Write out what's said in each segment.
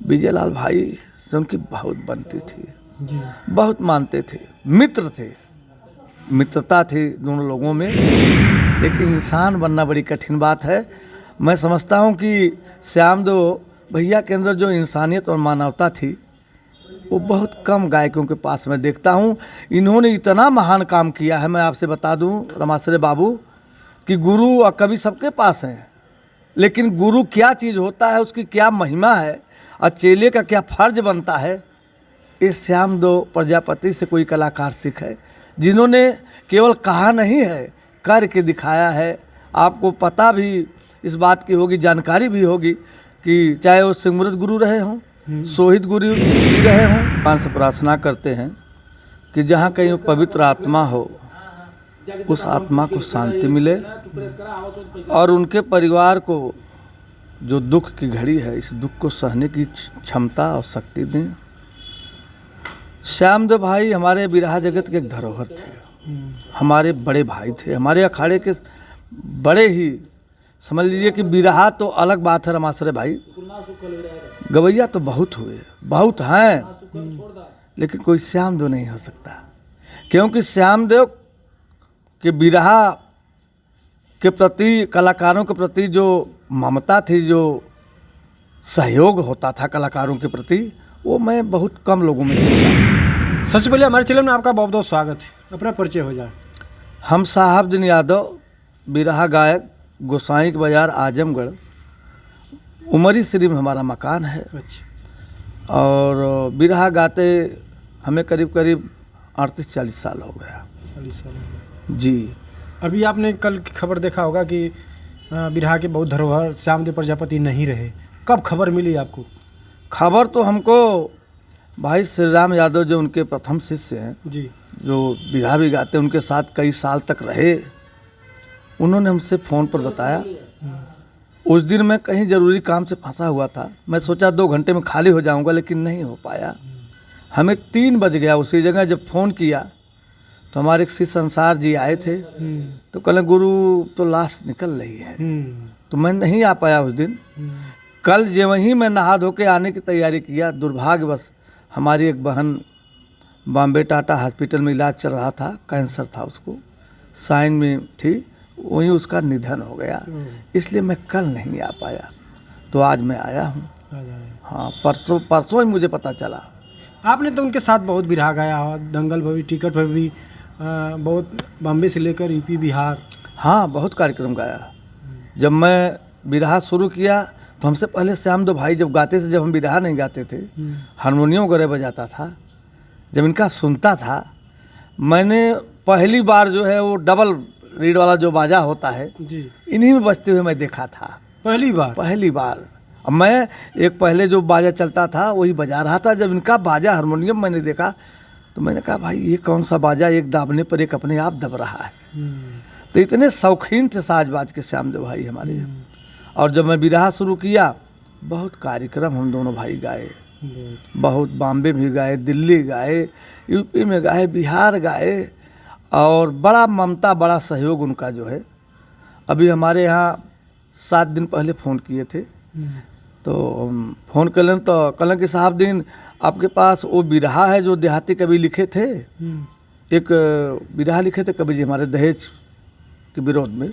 विजयलाल भाई से उनकी बहुत बनती थी, जी। बहुत मानते थे, मित्र थे, मित्रता थी दोनों लोगों में। लेकिन इंसान बनना बड़ी कठिन बात है। मैं समझता हूँ कि श्यामदेव भैया के अंदर जो इंसानियत और मानवता थी वो बहुत कम गायकों के पास मैं देखता हूँ। इन्होंने इतना महान काम किया है, मैं आपसे बता दूँ रमाश्रय बाबू, कि गुरु और कवि सबके पास हैं, लेकिन गुरु क्या चीज़ होता है, उसकी क्या महिमा है और चेले का क्या फर्ज बनता है, ये श्यामदेव प्रजापति से कोई कलाकार सीखे, जिन्होंने केवल कहा नहीं है, करके दिखाया है। आपको पता भी इस बात की होगी, जानकारी भी होगी कि चाहे वो सिंहमुरत गुरु रहे हों, सोहित गुरु भी रहे हों, भगवान से प्रार्थना करते हैं कि जहाँ कहीं पवित्र आत्मा हो उस आत्मा को शांति मिले और उनके परिवार को जो दुख की घड़ी है इस दुख को सहने की क्षमता और शक्ति दें। श्यामदेव भाई हमारे बिरहा जगत के एक धरोहर थे, हमारे बड़े भाई थे, हमारे अखाड़े के बड़े ही, समझ लीजिए कि बिरहा तो अलग बात है रमाश्रय भाई, गवैया तो बहुत हुए, बहुत हैं, लेकिन कोई श्यामदेव नहीं हो सकता, क्योंकि श्यामदेव के बिरहा के प्रति, कलाकारों के प्रति जो ममता थी, जो सहयोग होता था कलाकारों के प्रति, वो मैं बहुत कम लोगों में देखता। सबसे पहले हमारे चैनल में आपका बहुत बहुत स्वागत है, अपना परिचय हो जाए। हम साहबदीन यादव, बिरहा गायक, गोसाई के बाजार, आजमगढ़, उमरी शरीफ में हमारा मकान है। अच्छा। और बिरहा गाते हमें करीब करीब 38-40 साल हो गया। 40 साल जी। अभी आपने कल की खबर देखा होगा कि बिरहा के बहुत धरोहर श्यामदेव प्रजापति नहीं रहे, कब खबर मिली आपको? खबर तो हमको भाई श्री राम यादव जो उनके प्रथम शिष्य हैं जी, जो बिरहा भी गाते, उनके साथ कई साल तक रहे, उन्होंने हमसे फ़ोन पर बताया। उस दिन मैं कहीं ज़रूरी काम से फंसा हुआ था, मैं सोचा 2 घंटे में खाली हो जाऊंगा, लेकिन नहीं हो पाया। हमें 3 बज गया। उसी जगह जब फ़ोन किया तो हमारे एक श्री संसार जी आए थे, तो कल गुरु तो लाश निकल रही है, तो मैं नहीं आ पाया उस दिन। कल जो वहीं मैं नहा धो के आने की तैयारी किया, दुर्भाग्यवश हमारी एक बहन बॉम्बे टाटा हॉस्पिटल में इलाज चल रहा था, कैंसर था उसको, साइन में थी, वहीं उसका निधन हो गया, इसलिए मैं कल नहीं आ पाया। तो आज मैं आया हूँ। हाँ, परसों ही मुझे पता चला। आपने तो उनके साथ बहुत बिरहा गाया हो, दंगल पर भी, टिकट पर भी, बहुत बॉम्बे से लेकर यूपी बिहार। हाँ, बहुत कार्यक्रम गाया। जब मैं बिरहा शुरू किया तो हमसे पहले श्यामदेव भाई जब गाते थे, जब हम बिरहा नहीं गाते थे, हारमोनियम वगैरह बजाता था, जब इनका सुनता था, मैंने पहली बार जो है वो डबल रीड वाला जो बाजा होता है जी, इन्हीं में बजते हुए मैं देखा था पहली बार। अब मैं एक पहले जो बाजा चलता था वही बजा रहा था, जब इनका बाजा हारमोनियम मैंने देखा तो मैंने कहा भाई ये कौन सा बाजा, एक दाबने पर एक अपने आप दब रहा है। तो इतने शौकीन थे साजबाज के श्यामदेव भाई हमारे। और जब मैं बिरहा शुरू किया, बहुत कार्यक्रम हम दोनों भाई गाए, बहुत बॉम्बे भी गाए, दिल्ली गाए, यूपी में गाए, बिहार गाए, और बड़ा ममता, बड़ा सहयोग उनका जो है। अभी हमारे यहाँ 7 दिन पहले फ़ोन किए थे, तो फ़ोन करें तो कलन के साहबदीन आपके पास वो बिरहा है जो देहाती कवि लिखे थे, एक बिरहा लिखे थे कवि जी हमारे दहेज के विरोध में।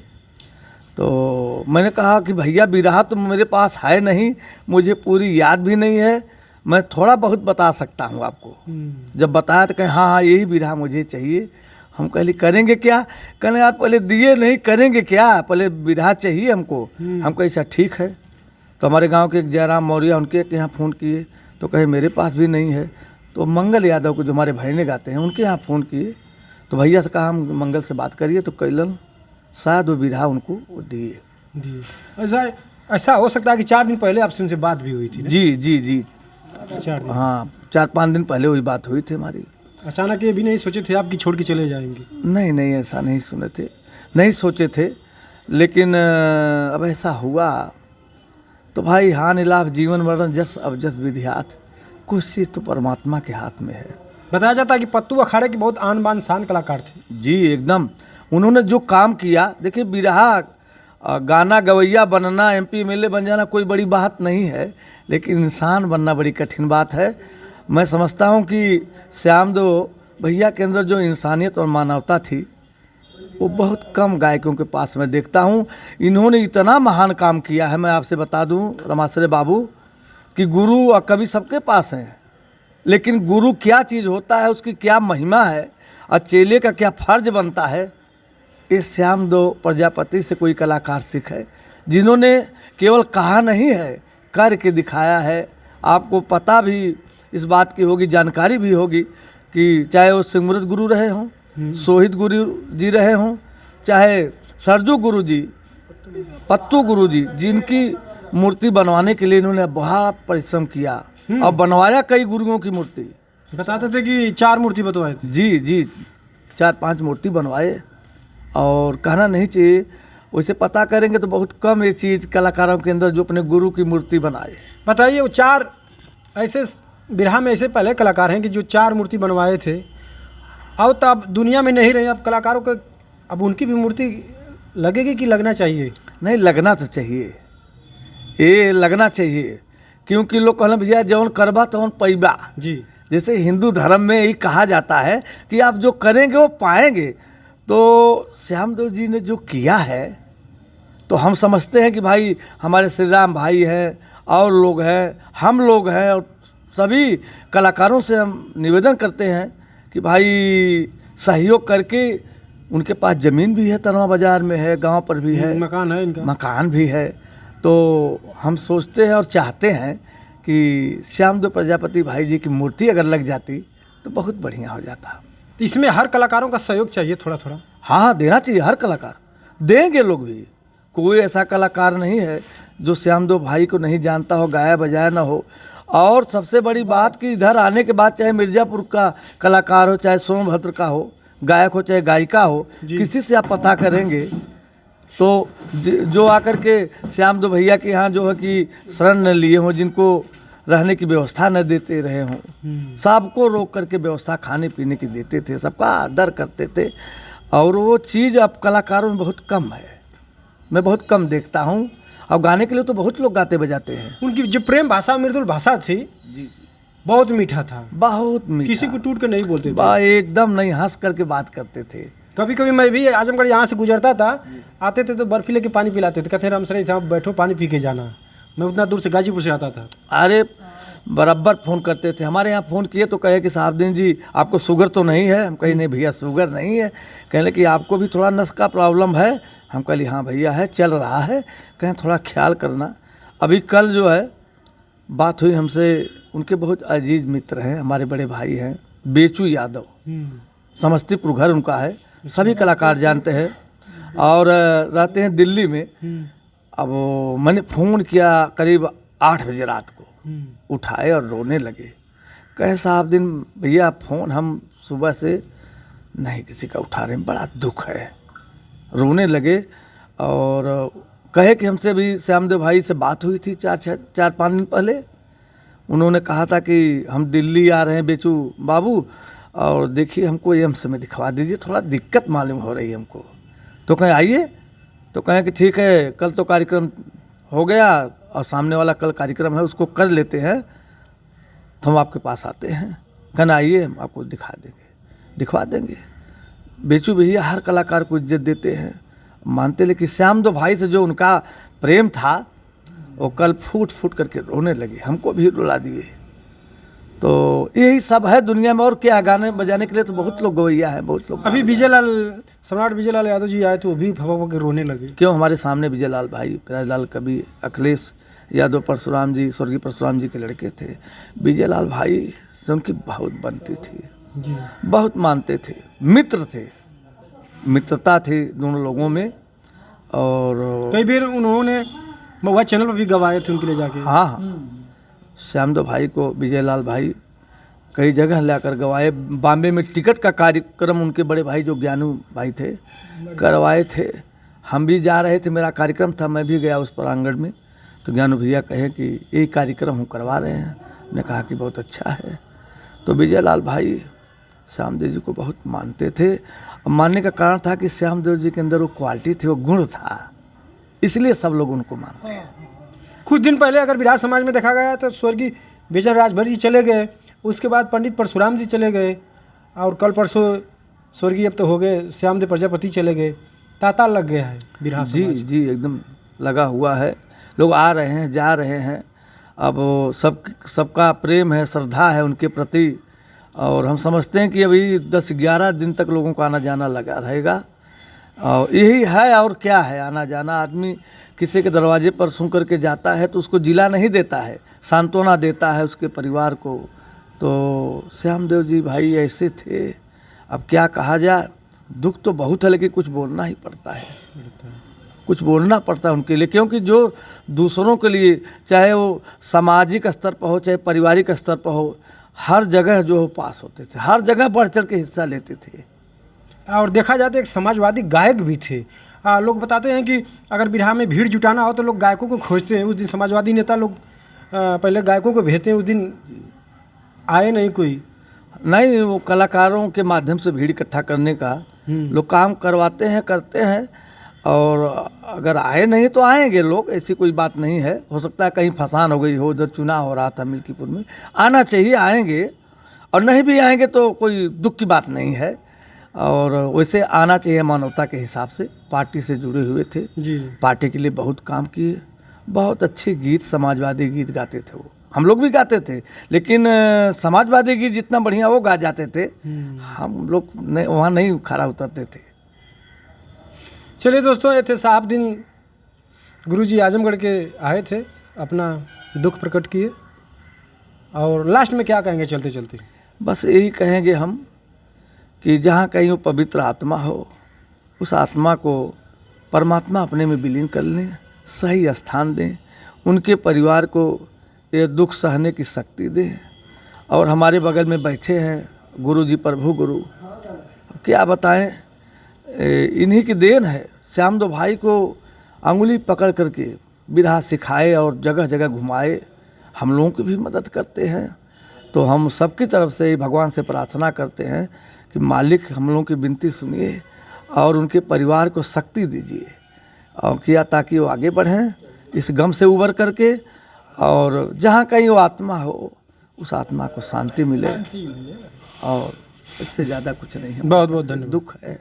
तो मैंने कहा कि भैया बिरहा तो मेरे पास है नहीं, मुझे पूरी याद भी नहीं है, मैं थोड़ा बहुत बता सकता हूँ आपको। जब बताया तो कहें हाँ हाँ यही बिरहा मुझे चाहिए। हम कहले करेंगे क्या? कहने यार पहले दिए नहीं, करेंगे क्या, पहले बिरहा चाहिए हमको। हम कहे अच्छा ठीक है। तो हमारे गांव के एक जयराम मौर्य, उनके यहाँ फ़ोन किए तो कहे मेरे पास भी नहीं है। तो मंगल यादव को जो हमारे भाई ने गाते हैं उनके यहाँ फ़ोन किए, तो भैया से कहा हम मंगल से बात करिए, तो कैलन शायद वो बिरहा उनको वो दिए। जी, ऐसा हो सकता है कि 4 दिन पहले आपसे उनसे बात भी हुई थी ना? जी 4 दिन। हाँ, 4-5 दिन पहले वही बात हुई थी हमारी। अचानक ये भी नहीं सोचे थे आपकी छोड़ के चले जाएंगे? नहीं, ऐसा नहीं सुने थे, नहीं सोचे थे, लेकिन अब ऐसा हुआ तो भाई हानि लाभ जीवन मरण जस अब जस विधियात, कुछ चीज़ तो परमात्मा के हाथ में है। बताया जाता है कि पत्तू अखाड़े के बहुत आन बान शान कलाकार थे। जी एकदम, उन्होंने जो काम किया, देखिए बिरहा गाना गवैया बनना, MP MLA बन जाना कोई बड़ी बात नहीं है, लेकिन इंसान बनना बड़ी कठिन बात है। मैं समझता हूँ कि श्यामदेव भैया के अंदर जो इंसानियत और मानवता थी वो बहुत कम गायकों के पास मैं देखता हूँ। इन्होंने इतना महान काम किया है, मैं आपसे बता दूँ रमाश्रय बाबू कि गुरु और कवि सबके पास हैं, लेकिन गुरु क्या चीज़ होता है, उसकी क्या महिमा है और चेले का क्या फर्ज बनता है, ये श्यामदेव प्रजापति से कोई कलाकार सीखे, जिन्होंने केवल कहा नहीं है करके दिखाया है। आपको पता भी इस बात की होगी, जानकारी भी होगी कि चाहे वो सिमरत गुरु रहे हों, सोहित गुरु जी रहे हों, चाहे सरजू गुरु जी, पत्तू गुरु जी, जिनकी मूर्ति बनवाने के लिए इन्होंने बहुत परिश्रम किया और बनवाया कई गुरुओं की मूर्ति। बताते थे कि 4 मूर्ति बनवाए थे। जी 4-5 मूर्ति बनवाए, और कहना नहीं चाहिए, वैसे पता करेंगे तो बहुत कम ये चीज़ कलाकारों के अंदर जो अपने गुरु की मूर्ति बनाए। बताइए, वो 4 ऐसे बिरहा में ऐसे पहले कलाकार हैं कि जो 4 मूर्ति बनवाए थे, अब तो अब दुनिया में नहीं रहे। अब कलाकारों को अब उनकी भी मूर्ति लगेगी कि लगना चाहिए? नहीं, लगना तो चाहिए, ये लगना चाहिए, क्योंकि लोग कहना भैया जौन करबा तौन पैबा जी। जैसे हिंदू धर्म में यही कहा जाता है कि आप जो करेंगे वो पाएंगे। तो श्यामदेव जी ने जो किया है, तो हम समझते हैं कि भाई हमारे श्री राम भाई हैं और लोग हैं, हम लोग हैं, और सभी कलाकारों से हम निवेदन करते हैं कि भाई सहयोग करके, उनके पास ज़मीन भी है, तनवा बाज़ार में है, गांव पर भी है, मकान है इनका, मकान भी है। तो हम सोचते हैं और चाहते हैं कि श्यामदेव प्रजापति भाई जी की मूर्ति अगर लग जाती तो बहुत बढ़िया हो जाता। तो इसमें हर कलाकारों का सहयोग चाहिए थोड़ा थोड़ा। हाँ, देना चाहिए, हर कलाकार देंगे लोग भी। कोई ऐसा कलाकार नहीं है जो श्यामदेव भाई को नहीं जानता हो, गाया बजाया ना हो। और सबसे बड़ी बात कि इधर आने के बाद चाहे मिर्ज़ापुर का कलाकार हो, चाहे सोनभद्र का हो, गायक हो चाहे गायिका हो, किसी से आप पता करेंगे तो जो आकर के श्यामदेव भैया के यहाँ जो है कि शरण न लिए हों, जिनको रहने की व्यवस्था न देते रहे हों, सबको रोक करके व्यवस्था खाने पीने की देते थे, सबका आदर करते थे। और वो चीज़ अब कलाकारों में बहुत कम है, मैं बहुत कम देखता हूँ। और गाने के लिए तो बहुत लोग गाते बजाते हैं। उनकी जो प्रेम भाषा, मृदुल भाषा थी, बहुत मीठा था, बहुत मीठा, किसी को टूट कर नहीं बोलते थे, एकदम नहीं, हंस करके बात करते थे। कभी कभी मैं भी आजमगढ़ यहाँ से गुजरता था, आते थे तो बर्फी लेके पानी पिलाते थे, कहते रामसरे साहब बैठो पानी पी के जाना। मैं उतना दूर से गाजीपुर से आता था। अरे बराबर फ़ोन करते थे, हमारे यहाँ फ़ोन किए तो कहे कि साहबदीन जी आपको शुगर तो नहीं है? हम कहीं नहीं भैया शुगर नहीं है। कहने कि आपको भी थोड़ा नस का प्रॉब्लम है? हम कहली हाँ भैया है, चल रहा है। कहें थोड़ा ख्याल करना। अभी कल जो है बात हुई हमसे, उनके बहुत अजीज मित्र हैं, हमारे बड़े भाई हैं, बेचू यादव, समस्तीपुर घर उनका है, सभी कलाकार जानते हैं और रहते हैं दिल्ली में। अब मैंने फ़ोन किया करीब 8 बजे रात को, उठाए और रोने लगे। कहे साहबदीन भैया फ़ोन हम सुबह से नहीं किसी का उठा रहे हैं, बड़ा दुख है। रोने लगे और कहे कि हमसे भी श्यामदेव भाई से बात हुई थी 4-5 दिन पहले। उन्होंने कहा था कि हम दिल्ली आ रहे हैं बेचू बाबू, और देखिए हमको एम्स में दिखवा दीजिए, थोड़ा दिक्कत मालूम हो रही है हमको। तो कहें आइए, तो कहें कि ठीक है, कल तो कार्यक्रम हो गया और सामने वाला कल कार्यक्रम है उसको कर लेते हैं, तो हम आपके पास आते हैं। कहना आइए, हम आपको दिखवा देंगे। बेचू भैया हर कलाकार को इज्जत देते हैं, मानते, लेकिन श्यामदेव भाई से जो उनका प्रेम था वो कल फूट फूट करके रोने लगे, हमको भी रुला दिए। तो यही सब है दुनिया में, और क्या, गाने बजाने के लिए तो बहुत लोग गवैया हैं, बहुत लोग। अभी विजयलाल, सम्राट विजयलाल यादव जी आए तो वो भी फवा के रोने लगे। क्यों, हमारे सामने विजयलाल भाई, प्यारेलाल कवि, अखिलेश यादव परशुराम जी, स्वर्गीय परशुराम जी के लड़के थे। विजयलाल भाई से उनकी बहुत बनती थी, बहुत मानते थे, मित्र थे, मित्रता थी दोनों लोगों में। और कई बार उन्होंने महुआ चैनल पर भी गवाए थे उनके लिए जाके। हाँ, श्यामदेव भाई को विजयलाल भाई कई जगह लाकर गवाए। बॉम्बे में टिकट का कार्यक्रम उनके बड़े भाई जो ज्ञानू भाई थे करवाए थे। हम भी जा रहे थे, मेरा कार्यक्रम था, मैं भी गया उस प्रांगण में। तो ज्ञानू भैया कहे कि यही कार्यक्रम हम करवा रहे हैं। हमने कहा कि बहुत अच्छा है। तो विजयलाल भाई श्यामदेव जी को बहुत मानते थे। मानने का कारण था कि श्यामदेव जी के अंदर वो क्वालिटी थी, वो गुण था, इसलिए सब लोग उनको मानते हैं। कुछ दिन पहले अगर बिरहा समाज में देखा गया तो स्वर्गीय बेचन राजभर जी चले गए, उसके बाद पंडित परशुराम जी चले गए, और कल परसों स्वर्गीय अब तो हो गए श्यामदेव प्रजापति चले गए। तांता लग गया है बिरहा जी समाज। जी एकदम लगा हुआ है। लोग आ रहे हैं जा रहे हैं। अब सबका प्रेम है, श्रद्धा है उनके प्रति, और हम समझते हैं कि अभी 10-11 दिन तक लोगों का आना जाना लगा रहेगा। और यही है, और क्या है आना जाना। आदमी किसी के दरवाजे पर सूं करके जाता है तो उसको जिला नहीं देता है, सांत्वना देता है उसके परिवार को। तो श्यामदेव जी भाई ऐसे थे, अब क्या कहा जाए। दुख तो बहुत है लेकिन कुछ बोलना ही पड़ता है, कुछ बोलना पड़ता है उनके लिए, क्योंकि जो दूसरों के लिए, चाहे वो सामाजिक स्तर पर हो चाहे पारिवारिक स्तर पर हो, हर जगह जो हो पास होते थे, हर जगह बढ़ चढ़ के हिस्सा लेते थे। और देखा जाए तो एक समाजवादी गायक भी थे। लोग बताते हैं कि अगर बिरहा में भीड़ जुटाना हो तो लोग गायकों को खोजते हैं। उस दिन समाजवादी नेता लोग पहले गायकों को भेजते हैं, उस दिन आए नहीं कोई। नहीं, वो कलाकारों के माध्यम से भीड़ इकट्ठा करने का लोग काम करवाते हैं, करते हैं। और अगर आए नहीं तो आएंगे लोग, ऐसी कोई बात नहीं है। हो सकता है कहीं फसान हो गई हो, उधर चुनाव हो रहा था मिल्कीपुर में, आना चाहिए, आएंगे। और नहीं भी आएंगे तो कोई दुख की बात नहीं है। और वैसे आना चाहिए मानवता के हिसाब से। पार्टी से जुड़े हुए थे जी। पार्टी के लिए बहुत काम किए, बहुत अच्छे गीत, समाजवादी गीत गाते थे वो। हम लोग भी गाते थे, लेकिन समाजवादी गीत जितना बढ़िया वो गा जाते थे, हम लोग वहाँ नहीं खड़ा उतरते थे। चलिए दोस्तों, ये थे साहब दिन गुरुजी आजमगढ़ के आए थे, अपना दुख प्रकट किए। और लास्ट में क्या कहेंगे चलते चलते? बस यही कहेंगे हम कि जहाँ कहीं वो पवित्र आत्मा हो, उस आत्मा को परमात्मा अपने में विलीन कर लें, सही स्थान दें, उनके परिवार को ये दुख सहने की शक्ति दें। और हमारे बगल में बैठे हैं गुरु जी, प्रभु गुरु, अब क्या बताएं, इन्हीं की देन है। श्यामदेव भाई को अंगुली पकड़ करके बिरहा सिखाए और जगह जगह घुमाए, हम लोगों की भी मदद करते हैं। तो हम सबकी तरफ से भगवान से प्रार्थना करते हैं कि मालिक हम लोगों की विनती सुनिए और उनके परिवार को शक्ति दीजिए, और किया ताकि वो आगे बढ़ें इस गम से उबर करके, और जहाँ कहीं वो आत्मा हो उस आत्मा को शांति मिले। और इससे ज़्यादा कुछ नहीं है। बहुत बहुत धन्यवाद। दुख है।